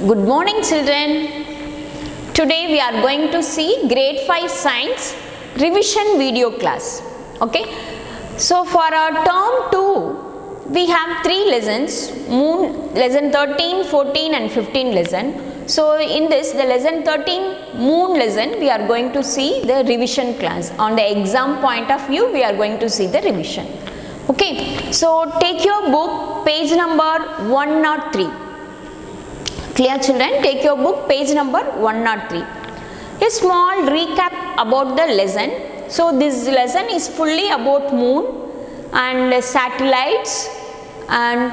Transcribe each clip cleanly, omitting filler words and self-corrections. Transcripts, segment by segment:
Good morning children. Today we are going to see grade 5 science revision video class. Okay. So for our term 2 we have 3 lessons, lesson 13, 14 and 15 lesson. So in this the lesson 13 moon lesson we are going to see the revision class. On the exam point of view we are going to see the revision. Okay. So take your book page number 103. Clear children? Take your book page number 103. A small recap about the lesson. So this lesson is fully about moon and satellites and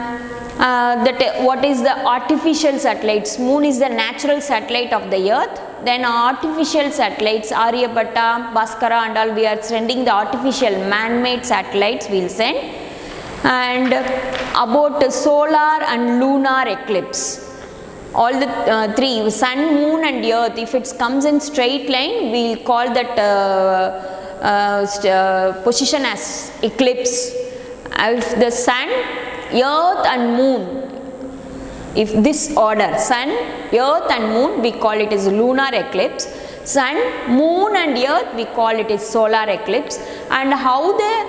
what is the artificial satellites. Moon is the natural satellite of the earth. Then artificial satellites, Aryabhatta, Bhaskara and all, we are sending the artificial man-made satellites we will send. And about solar and lunar eclipse. All the three, sun, moon and earth, if it comes in straight line, we will call that position as eclipse. If the sun, earth and moon, if this order, sun, earth and moon, we call it as lunar eclipse. Sun, moon and earth, we call it as solar eclipse. And how the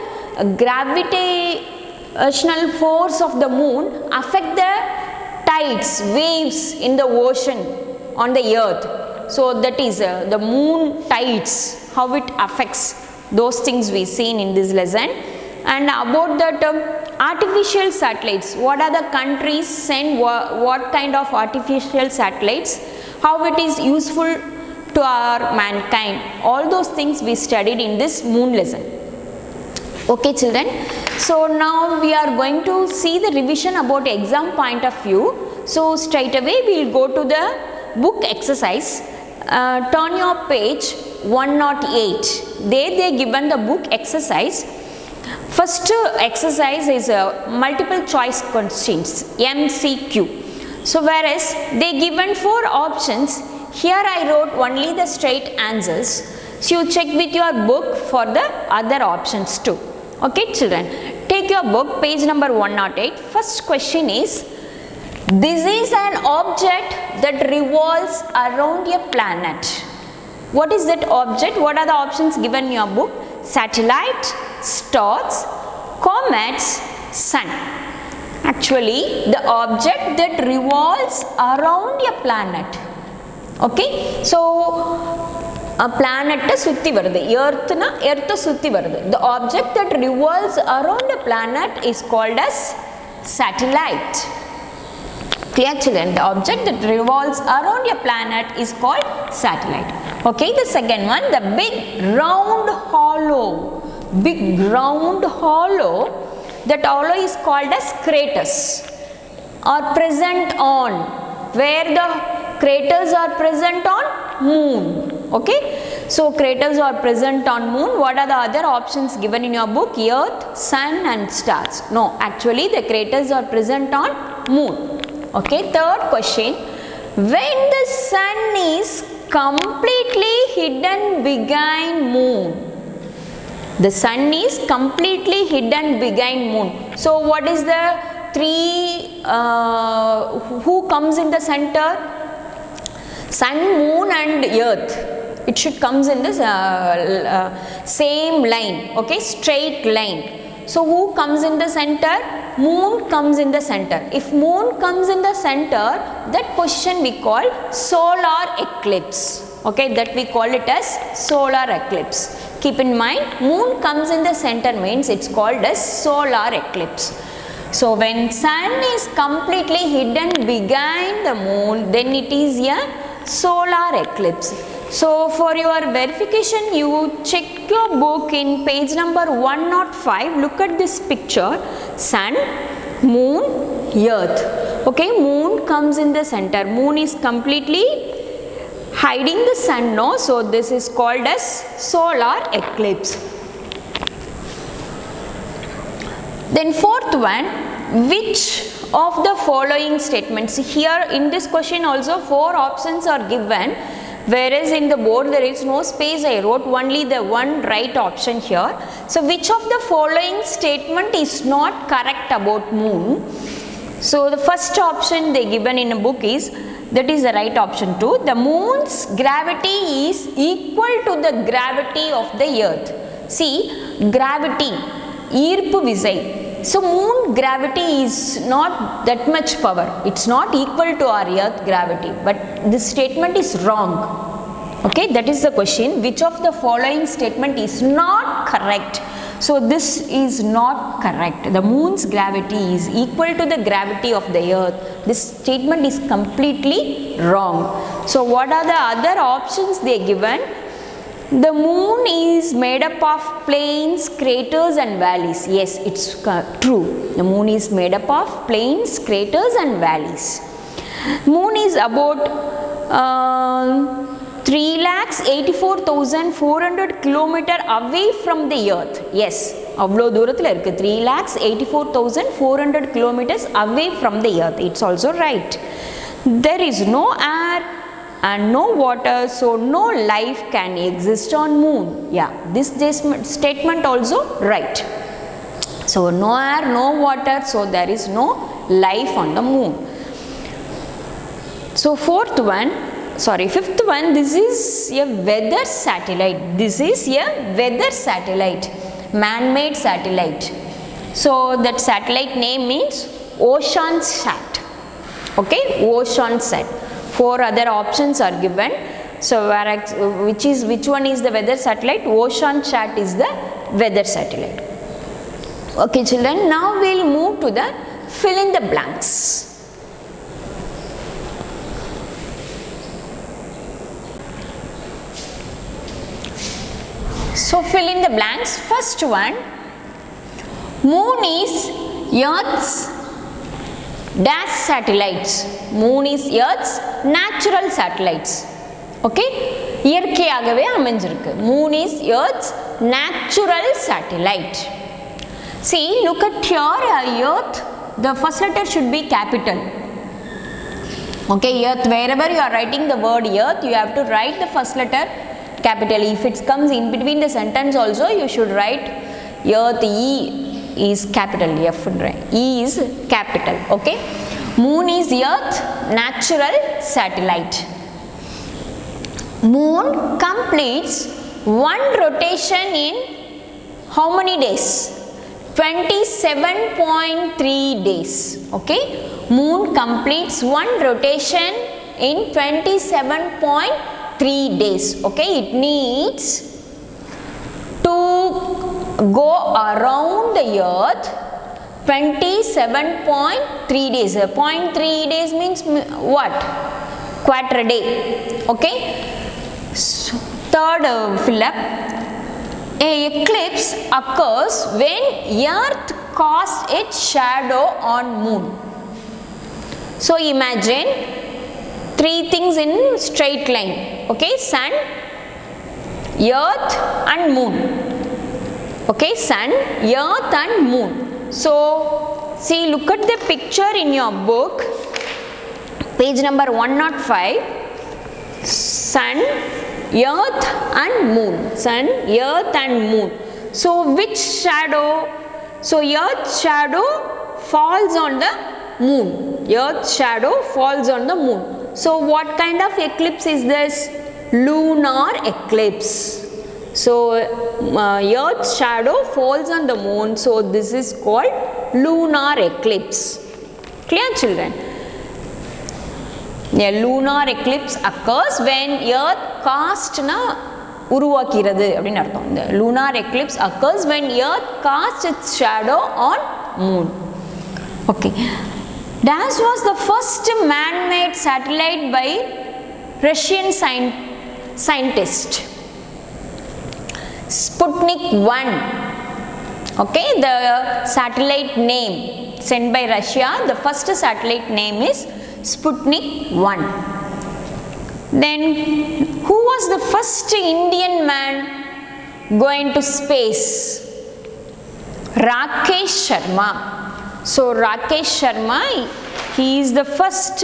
gravitational force of the moon affect the tides, waves in the ocean on the earth. So that is the moon tides, how it affects, those things we seen in this lesson. And about that artificial satellites, what are the countries send what kind of artificial satellites, how it is useful to our mankind, all those things we studied in this moon lesson. Okay children, so now we are going to see the revision about exam point of view. So straight away we will go to the book exercise. Turn your page 108. There they given the book exercise. First exercise is multiple choice questions, MCQ. So whereas they given 4 options, here I wrote only the straight answers. So you check with your book for the other options too. Okay children, take your book page number 108. First question is, this is an object that revolves around a planet. What is that object? What are the options given in your book? Satellite, stars, comets, sun. Actually the object that revolves around a planet. Okay, so a planet சுத்தி வருது, earthனா earth சுத்தி வருது. The object that revolves around a planet is called as satellite. Clear children? The object that revolves around a planet is called satellite. Okay, the second one, the big round hollow. Big round hollow, that hollow is called as craters or present on, where the craters are present on moon. Okay, so craters are present on moon. What are the other options given in your book? Earth, sun and stars. No, actually the craters are present on moon. Okay, third question, when the sun is completely hidden behind moon. The sun is completely hidden behind moon. So what is the three, who comes in the center? Sun, moon and earth. It should comes in this same line, okay, straight line. So who comes in the center? Moon comes in the center. If moon comes in the center, that position we call solar eclipse. Okay, that we call it as solar eclipse. Keep in mind, moon comes in the center means it's called as solar eclipse. So when sun is completely hidden behind the moon, then it is a solar eclipse. So for your verification, you check your book in page number 105. Look at this picture, sun, moon, earth. Okay, moon comes in the center. Moon is completely hiding the sun, no? So this is called as solar eclipse. Then fourth one, which of the following statements? Here in this question also 4 options are given. Whereas in the board there is no space, I wrote only the one right option here. So which of the following statement is not correct about moon? So the first option they given in a book is That is the right option too. The moon's gravity is equal to the gravity of the earth. See, gravity, ஈர்ப்பு விசை. So moon gravity is not that much power. It's not equal to our earth gravity. But this statement is wrong. Okay, that is the question. Which of the following statement is not correct? So this is not correct. The moon's gravity is equal to the gravity of the earth. This statement is completely wrong. So what are the other options they given? The moon is made up of plains, craters and valleys. Yes, it's true. The moon is made up of plains, craters and valleys. Moon is about 3,84,400 kilometer away from the earth. Yes, avlo durathila irukku, 3,84,400 kilometers away from the earth. It's also right. There is no air and no water, so no life can exist on moon. Yeah, this statement also right. So no air, no water, so there is no life on the moon. So fifth one, this is a weather satellite. This is a weather satellite, man-made satellite. So that satellite name means OceanSat. Okay, OceanSat. 4 other options are given. So which one is the weather satellite? OceanSat is the weather satellite. Okay children, now we will move to the fill in the blanks. So fill in the blanks. First one, moon is Earth's dash satellites. Moon is Earth's natural satellites. Okay, இயற்கையாகவே அமைஞ்சிருக்கு. Moon is Earth's natural satellite. See, look at here, Earth, the first letter should be capital. Okay, Earth, wherever you are writing the word Earth, you have to write the first letter capital. If it comes in between the sentence also, you should write Earth. E is capital, F, E is capital. Okay, moon is Earth natural satellite. Moon completes one rotation in how many days? 27.3 days. Okay, moon completes one rotation in 27.3 days. Okay, it needs to go around the earth 27.3 days. 0.3 days means what? Quarter day. Okay, so third fill up. A eclipse occurs when earth casts its shadow on moon. So imagine 3 things in straight line. Okay, sun, earth and moon. Okay, sun, earth and moon. So see, look at the picture in your book, page number 105. Sun, earth and moon. Sun, earth and moon. So which shadow? So earth's shadow falls on the moon. Earth's shadow falls on the moon. So what kind of eclipse is this? Lunar eclipse. So earth's shadow falls on the moon, so this is called lunar eclipse. Clear children? A lunar eclipse occurs when earth cast na uruvakirathu அப்படினு அர்த்தம். The lunar eclipse occurs when earth casts its shadow on moon. Okay, DAS was the first man-made satellite by Russian scientist. Sputnik 1. Okay, the satellite name sent by Russia, the first satellite name is Sputnik 1. Then who was the first Indian man going to space? Rakesh Sharma. So Rakesh Sharma, he is the first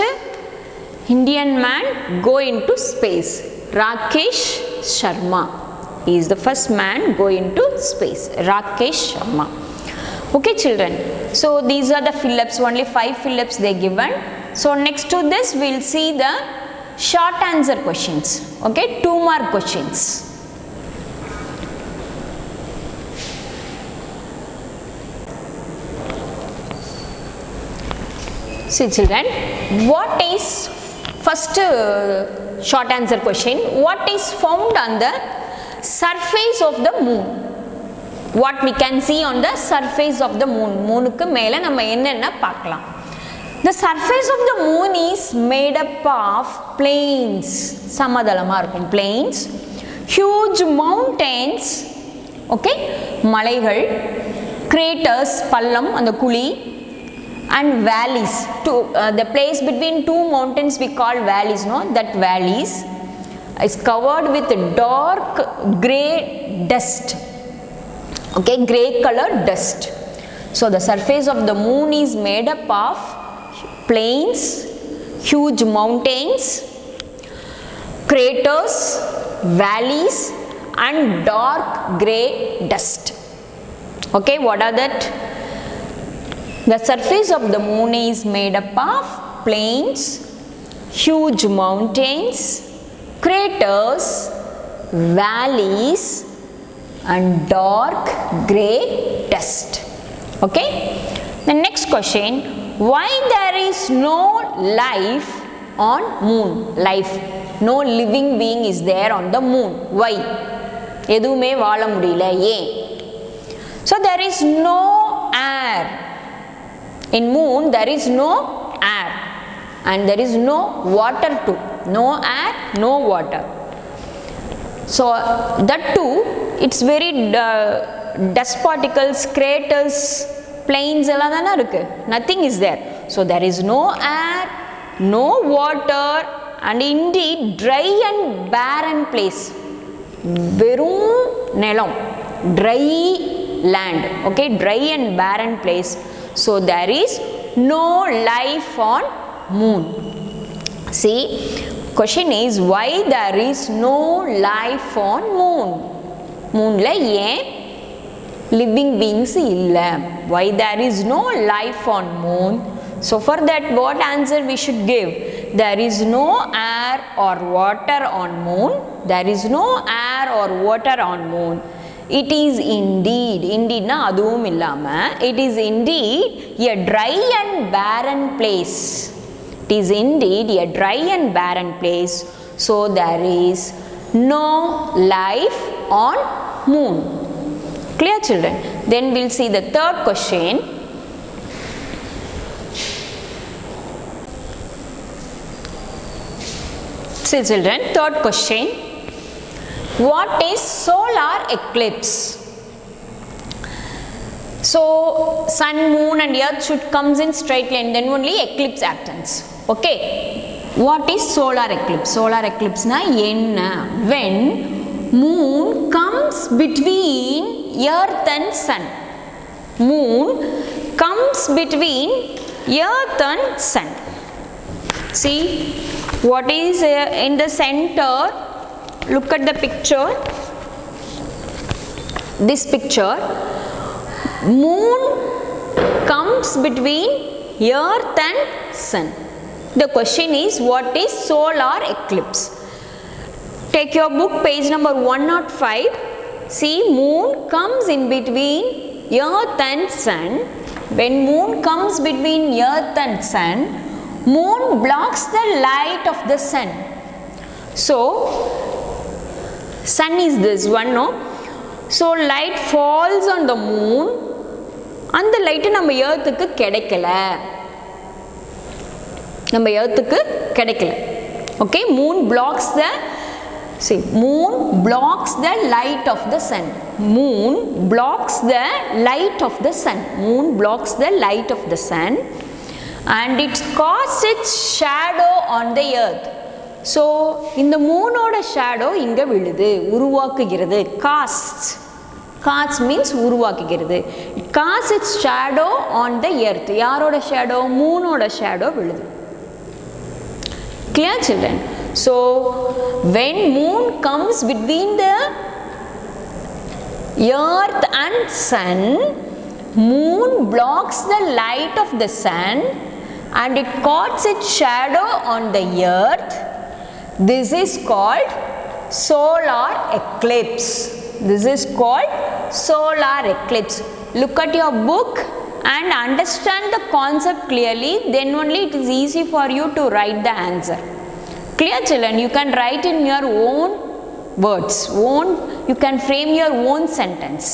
Indian man going to space. Rakesh Sharma, he is the first man going to space. Rakesh Sharma. Okay children, so these are the fill-ups, only 5 fill-ups they given. So next to this we will see the short answer questions. Okay, 2 more questions. See children, what is first short answer question? What is found on the surface of the moon? What we can see on the surface of the moon? Moonukku mela nama enna paakalam. The surface of the moon is made up of plains. Samadalama irukum plains, huge mountains, okay, malaigal, craters, pallam and the kuli, and valleys. The place between 2 mountains we call valleys, no? That valleys is covered with dark grey dust. Okay, grey color dust. So the surface of the moon is made up of plains, huge mountains, craters, valleys and dark grey dust. Okay, what are that? The surface of the moon is made up of plains, huge mountains, craters, valleys and dark grey dust. Okay, the next question, why there is no life on moon? Life, no living being is there on the moon. Why? எதுவுமே வாழ முடியல, ஏன்? So there is no air. In moon there is no air and there is no water too. No air, no water. So that too, it's very dust particles, craters, plains எல்லாம் தானே இருக்கு. Nothing is there. So there is no air, no water and indeed dry and barren place. வெறும் நிலம், dry land. Okay, dry and barren place. So there is no life on moon. See, question is why there is no life on moon? Moonla ஏன் living beings illa? Why there is no life on moon? So for that, what answer we should give? There is no air or water on moon. There is no air or water on moon. It is indeed, indeed na aduvum illama, it is indeed a dry and barren place. It is indeed a dry and barren place. So there is no life on moon. Clear children? Then we'll see the third question. See children, third question. What is solar eclipse? So sun, moon and earth should comes in straight line, then only eclipse happens. Okay, what is solar eclipse? Solar eclipse na enna? When moon comes between earth and sun. Moon comes between earth and sun. See what is in the center. Look at the picture. This picture, moon comes between earth and sun. The question is, what is solar eclipse? Take your book, page number 105. See, moon comes in between earth and sun. When moon comes between earth and sun, moon blocks the light of the sun. So sun is this one, no? So light falls on the moon and the light நம்ம earthக்கு கிடைக்கல. நம்ம earthக்கு கிடைக்கல. Okay, moon blocks the, see, moon blocks the light of the sun. Moon blocks the light of the sun. Moon blocks the light of the sun and it casts its shadow on the earth. So இந்த மூனோட shadow இங்க விழுது, உருவாக்குகிறது. Casts, casts means உருவாக்குகிறது. It casts its shadow on the earth. யாரோட shadow? மூனோட shadow விழுது. Clear children? So when moon comes between the earth and sun, moon blocks the light of the sun and it casts its shadow on the earth. This is called solar eclipse. This is called solar eclipse. Look at your book and understand the concept clearly, then only it is easy for you to write the answer. Clear children? You can write in your own words, you can frame your own sentence.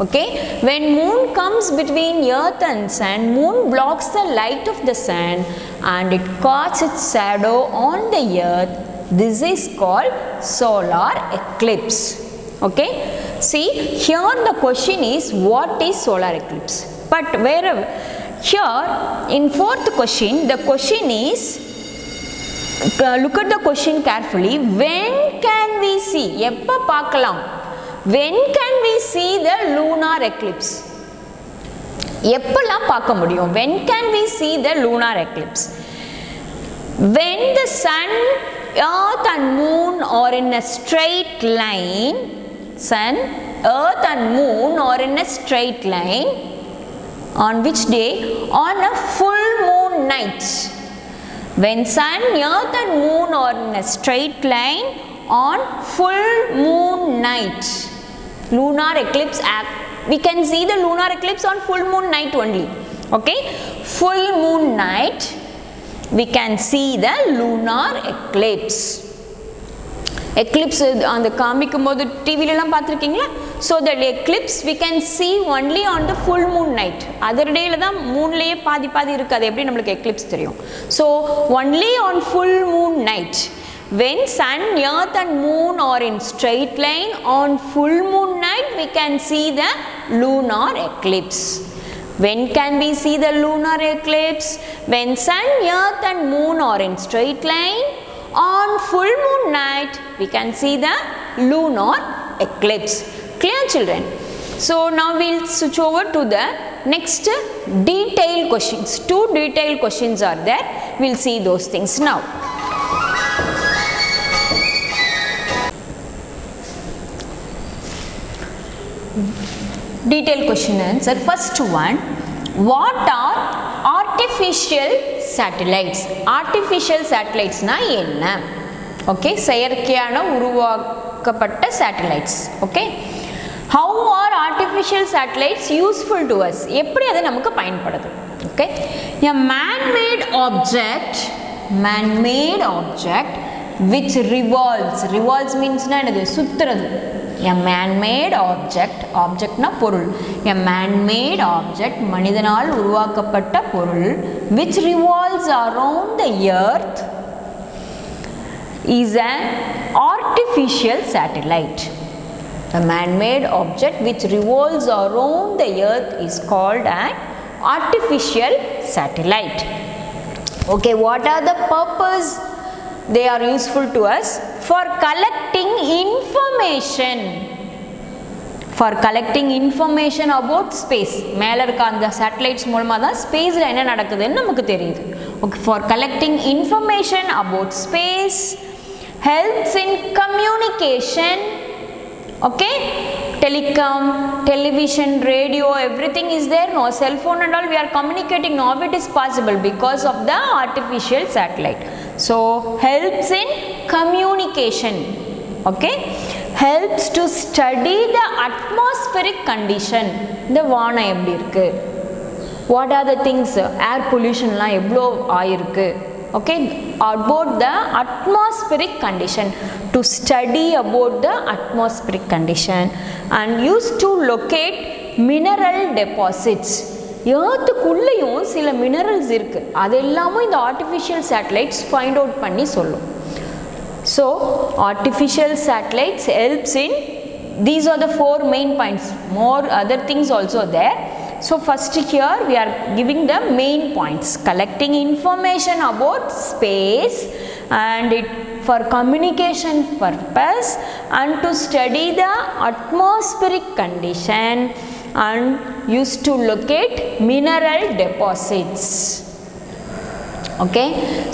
Okay, when moon comes between earth and sun, moon blocks the light of the sun and it casts its shadow on the earth. This is called solar eclipse. Okay, see here the question is what is solar eclipse, but wherever here in fourth question, the question is, look at the question carefully, when can we see, எப்ப பார்க்கலாம், when can we see the lunar eclipse, எப்பலாம் பார்க்க முடியும், when can we see the lunar eclipse, when the sun, earth and moon are in a straight line, sun, earth and moon are in a straight line, on which day, on a full moon night. When sun, earth and moon are in a straight line on full moon night, lunar eclipse, we can see the lunar eclipse on full moon night only. Okay, full moon night we can see the lunar eclipse. Eclipse அந்த காமிக்கும் போது டிவிலலாம் பார்த்துருக்கீங்களா? So the eclipse we can see only on the full moon night. Other டேயில் தான் மூன்லேயே பாதி பாதி இருக்குது, எப்படி நம்மளுக்கு eclipse தெரியும்? So only on full moon night, when sun, earth and moon are in straight line on full moon night, we can see the lunar eclipse. When can we see the lunar eclipse? When sun, earth and moon are in straight line on full moon night, we can see the lunar eclipse. Clear children? So now we will switch over to the next detailed questions. Two detailed questions are there. We will see those things now. Detailed question answer. First one, what are artificial satellites? Artificial satellites na enna? Okay, செயற்கையான உருவாக்கப்பட்ட satellites. Okay, how are artificial satellites useful to us? எப்படி அது நமக்கு பயன்படுது? Okay, a man-made object which revolves means na enadhu, சுத்துறது. A man-made object na பொருள், a man-made object மனிதனால் உருவாக்கப்பட்ட பொருள் which revolves around the earth is an artificial satellite. A man-made object which revolves around the earth is called an artificial satellite. Okay, what are the purpose they are useful to us? For collecting information. For collecting information about space. மேல இருக்க அந்த satellites மூலமா தான் ஸ்பேஸ்ல என்ன நடக்குதுன்னு நமக்கு தெரியுது. Okay, for collecting information about space, helps in communication. Okay, telecom, television, radio, everything is there. No cell phone and all, we are communicating now. It is possible because of the artificial satellite. So helps in communication. Okay, helps to study the atmospheric condition. The vaana eppadi irukku, what are the things, air pollution la evlo aayirukku. Okay, about the atmospheric condition, to study about the atmospheric condition, and used to locate mineral deposits. எர்த்துக்குள்ளேயும் சில minerals இருக்கு, அது எல்லாமே இந்த artificial satellites find out பண்ணி சொல்லும். So artificial satellites helps in, these are the four main points, more other things also there. So first here we are giving the main points, collecting information about space and it for communication purpose and to study the atmospheric condition and used to locate mineral deposits. Okay,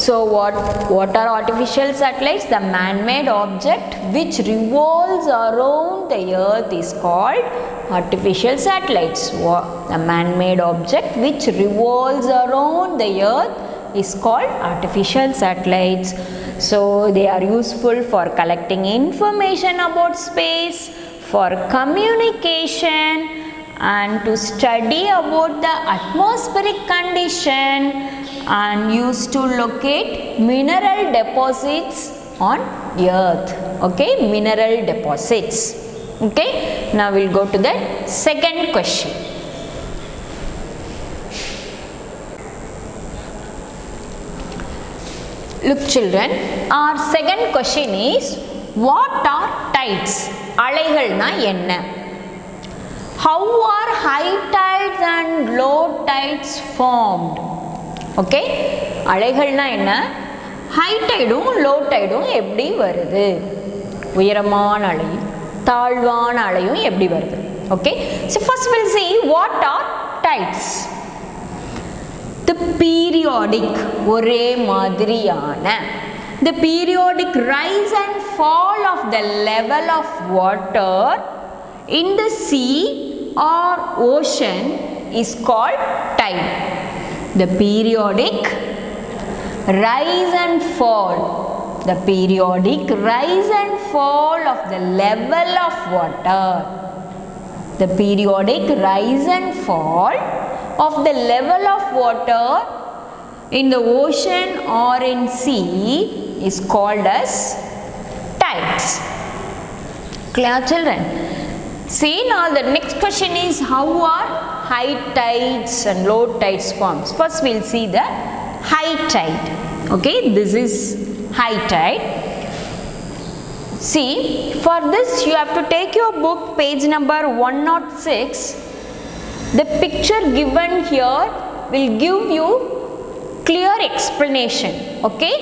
so what are artificial satellites? The man-made object which revolves around the earth is called artificial satellites. The man-made object which revolves around the earth is called artificial satellites. So they are useful for collecting information about space, for communication, and to study about the atmospheric condition, and used to locate mineral deposits on earth. Okay, mineral deposits. Okay, now we'll go to the second question. Look children, our second question is, what are tides? அலைகள்னா என்ன? How are high tides and low tides formed? Okay, அலைகள்னா என்ன? High tideum low tideum எப்படி வருது? உயரமான அலையும் தாழ்வான அலையும் எப்படி வருது? Okay, so first we'll see what are tides. The periodic, ஒரே மாதிரியான, the periodic rise and fall of the level of water in the sea or ocean is called tide. The periodic rise and fall, the periodic rise and fall of the level of water, the periodic rise and fall of the level of water in the ocean or in sea is called as tides. Clear children? See now the next question is, how are high tides and low tides forms? First we'll see the high tide. Okay, this is high tide. See, for this you have to take your book page number 106. The picture given here will give you clear explanation. Okay,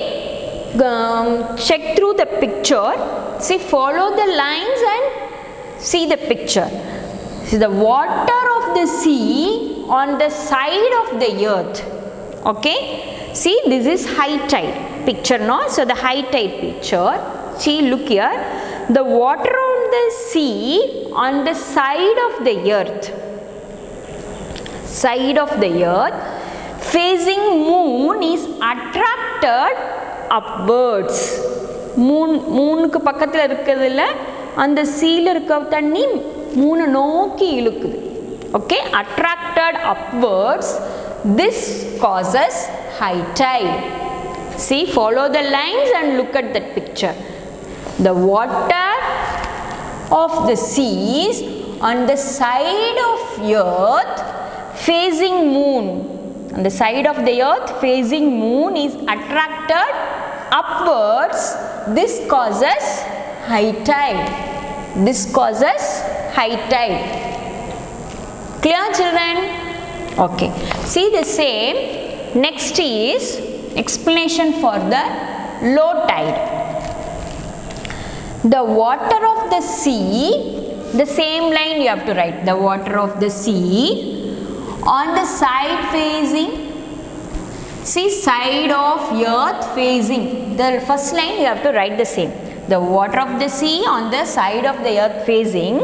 check through the picture. See, follow the lines and see the picture. See the water of the sea on the side of the earth. Okay, see, this is high tide picture, no? So the high tide picture, see, look here, the water on the sea on the side of the earth, side of the earth facing moon is attracted upwards. மூணுக்கு பக்கத்தில் இருக்கிறதுல அந்த சீல இருக்க தண்ணி மூணு நோக்கி இழுக்குது. Okay, attracted upwards, this causes high tide. See, follow the lines and look at that picture. The water of the seas on the side of earth facing moon, on the side of the earth facing moon is attracted upwards, this causes high tide. This causes high tide. Clear children? Okay, see the same. Next is explanation for the low tide. The water of the sea, the same line you have to write, the water of the sea on the side facing, see, side of earth facing, the first line you have to write the same, the water of the sea on the side of the earth facing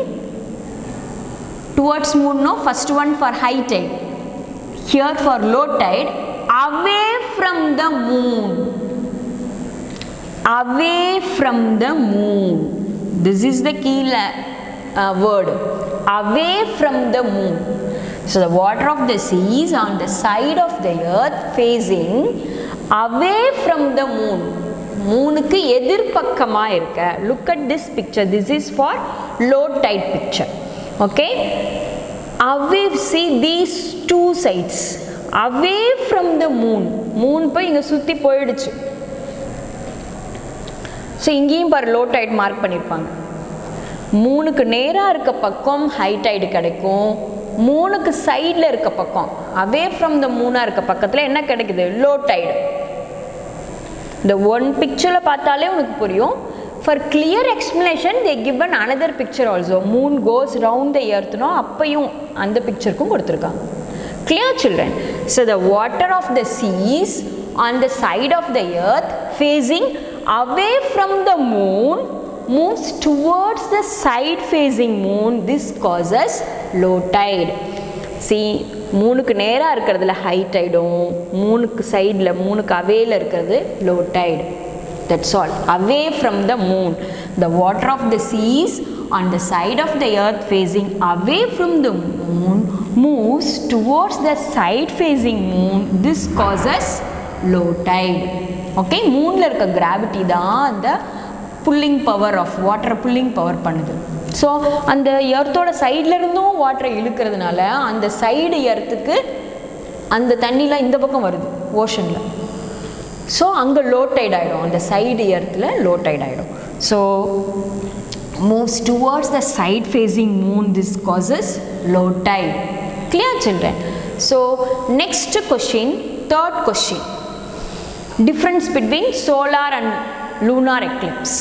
towards moon, no, first one for high tide, here for low tide, away from the moon, away from the moon, this is the key word, away from the moon. So the water of the sea is on the side of the earth facing away from the moon. மூணுக்கு எதிர்பக்கமா இருக்க. Look at this picture. This is for low tide picture. Okay. Away, see these two sides. Away from the moon. moon போய் இங்க சுத்தி போயிடுச்சு. So இங்கேயும் பாரு low tide mark பண்ணிருப்பாங்க. மூணுக்கு நேரா இருக்க பக்கம் ஹை டைடு கிடைக்கும். மூணுக்கு சைடில் இருக்க பக்கம் அவே ஃப்ரம் த மூணாக இருக்க பக்கத்தில் என்ன கிடைக்குது? Low Tide. இந்த ஒன் பிக்சரில் பார்த்தாலே உனக்கு புரியும். For clear explanation they given another picture also. Moon goes round the எர்த்னோ அப்பையும் அந்த பிக்சருக்கும் கொடுத்துருக்காங்க. Clear children? So the water of the seas on the side of the earth facing away from the moon moves towards the side facing moon. This causes low tide. See, மூணுக்கு நேராக இருக்கிறதுல high டைடும், மூணுக்கு சைடில் மூணுக்கு அவேல இருக்கிறது low tide. That's all. Away from the moon. The water of the seas on the side of the earth facing away from the moon moves towards the side facing moon. This causes low tide. Okay, moonல இருக்க gravity தான் அந்த pulling power of வாட்டரை pulling power பண்ணுது. So அந்த எர்த்தோட சைடில் இருந்தும் வாட்டரை இழுக்கிறதுனால அந்த சைடு எர்த்துக்கு அந்த தண்ணிலாம் இந்த பக்கம் வருது ஓஷனில். ஸோ அங்கே லோ டைட் ஆகிடும், அந்த சைடு எர்த்தில் லோ டைட் ஆகிடும். So moves towards the side facing moon, this causes low tide. Clear children? So next question, third question, difference between solar and lunar eclipse.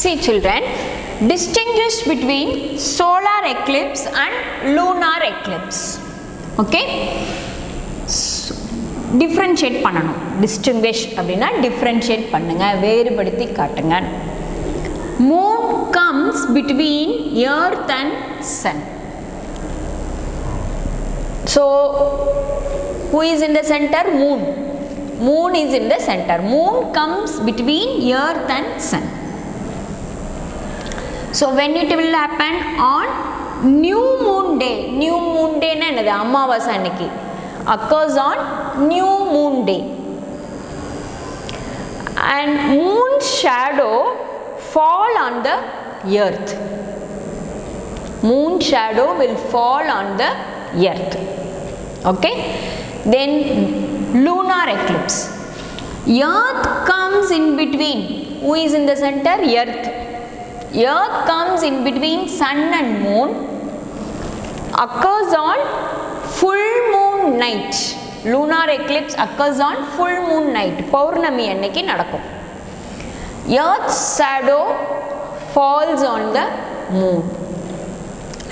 See children, distinguish between solar eclipse and lunar eclipse. Okay, so, differentiate பண்ணனும். distinguish அப்படினா differentiate பண்ணுங்க, வேறுபடுத்தி காட்டுங்க. Moon comes between earth and sun. So who is in the center? Moon. Moon is in the center. Moon comes between earth and sun. So when it will happen? On new moon day. New moon day na enadhu? Amavasa annikku occurs on new moon day. And moon shadow fall on the earth. Moon shadow will fall on the earth. Okay, then lunar eclipse. Earth comes in between. Who is in the center? Earth. Earth comes in between sun and moon, occurs on full moon night. Lunar eclipse occurs on full moon night. Paurnami anniki nadakkum. Earth's shadow falls on the moon.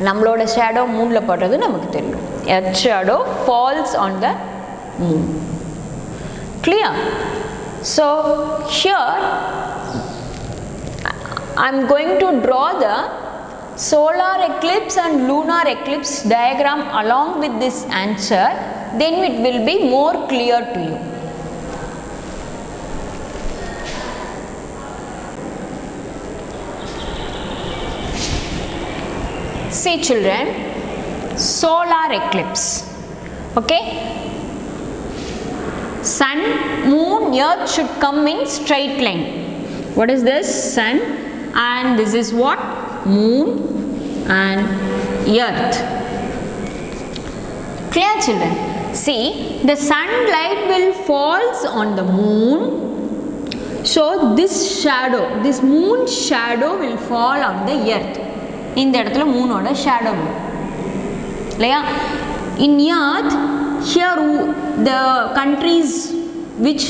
நம்மளோட shadow மூனில் படுறது நமக்கு தெரியும். Earth shadow falls on the moon. Clear? So here I am going to draw the solar eclipse and lunar eclipse diagram along with this answer, then it will be more clear to you. See children, solar eclipse. Okay, sun, moon, earth should come in straight line. What is this? Sun, and this is what? Moon and earth. Clear children? See, the sunlight will falls on the moon, so this shadow, this moon shadow will fall on the earth. இந்த இடத்துல மூனோட shadow இல்லையா? இன் earth, here the countries which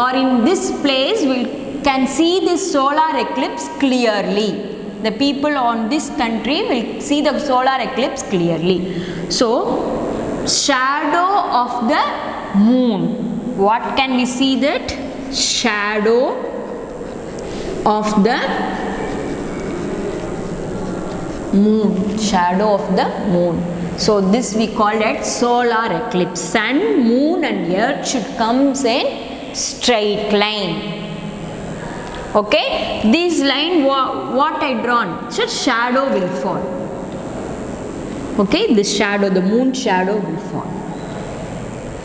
are in this place will can see this solar eclipse clearly. The people on this country will see the solar eclipse clearly. So shadow of the moon, what can we see? That shadow of the moon, shadow of the moon. So this we call it solar eclipse. Sun, moon and earth should come in straight line. Okay, this line what I drawn, so shadow will fall. Okay, this shadow, the moon shadow will fall.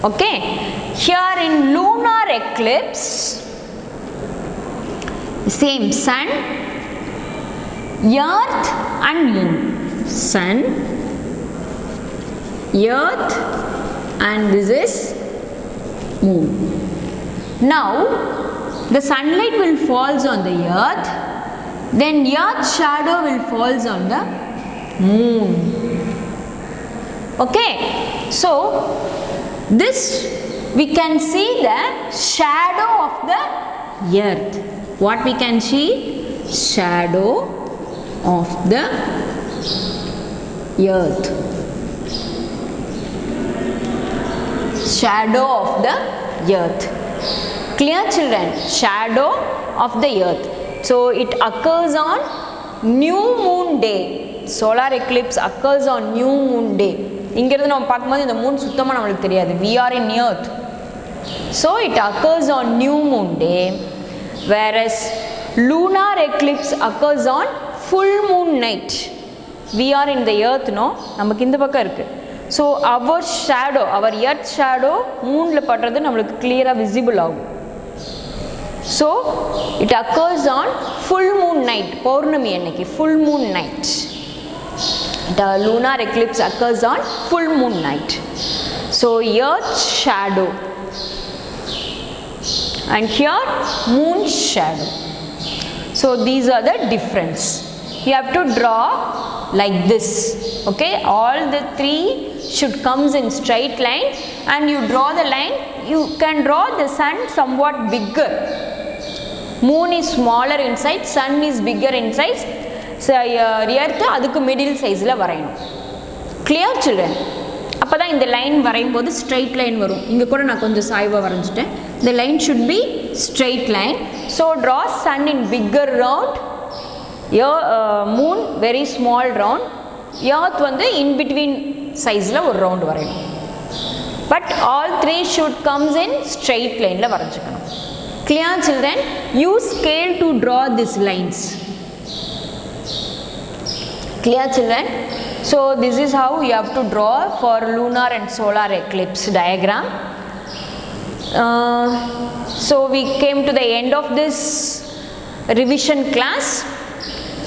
Okay, here in lunar eclipse, same, sun, earth and moon. Sun, earth and this is moon. Now the sunlight will falls on the earth, then earth shadow will falls on the moon. Okay, so this we can see the shadow of the earth. What we can see? Shadow of the earth. Shadow of the earth. Clear children? Shadow of the earth. So it occurs on new moon day. Solar eclipse occurs on new moon day. இங்கிருந்து நம்ம பார்க்கும்போது இந்த Moon சுத்தமாக நம்மளுக்கு தெரியாது. We are in earth. So it occurs on new moon day, whereas lunar eclipse occurs on full moon night. We are in the earth, no? நமக்கு இந்த பக்கம் இருக்கு. So our shadow, our earth shadow moonல படுறது நம்மளுக்கு clear-ஆ visible ஆகும். So it occurs on full moon night. பௌர்ணமி அன்னைக்கு full moon night. The lunar eclipse occurs on full moon night. So earth shadow and here moon shadow. So these are the difference. You have to draw like this. Okay, all the three should comes in straight line and you draw the line. You can draw the sun somewhat bigger. Moon is smaller in size, sun is bigger in size. So earth அதுக்கு middle sizeல வரையணும். Clear children? அப்பதான் இந்த line வரையும் போது straight line வரும். இங்க கூட நான் கொஞ்சம் சாய்வா வரைஞ்சிட்டேன். The line should be straight line. So draw sun in bigger round. Moon very small round. Earth வந்து in between sizeல ஒரு round வரையணும். But all three should comes in straight lineல வரைஞ்சிக்கணும். Clear children? Use scale to draw these lines. Clear children? So this is how you have to draw for lunar and solar eclipse diagram. So we came to the end of this revision class.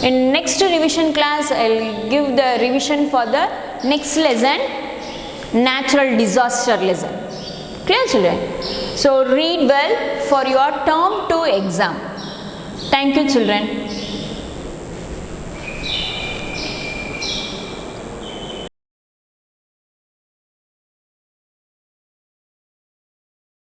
In next revision class, I'll give the revision for the next lesson, natural disaster lesson. Clear children? So read well for your term 2 exam. Thank you children.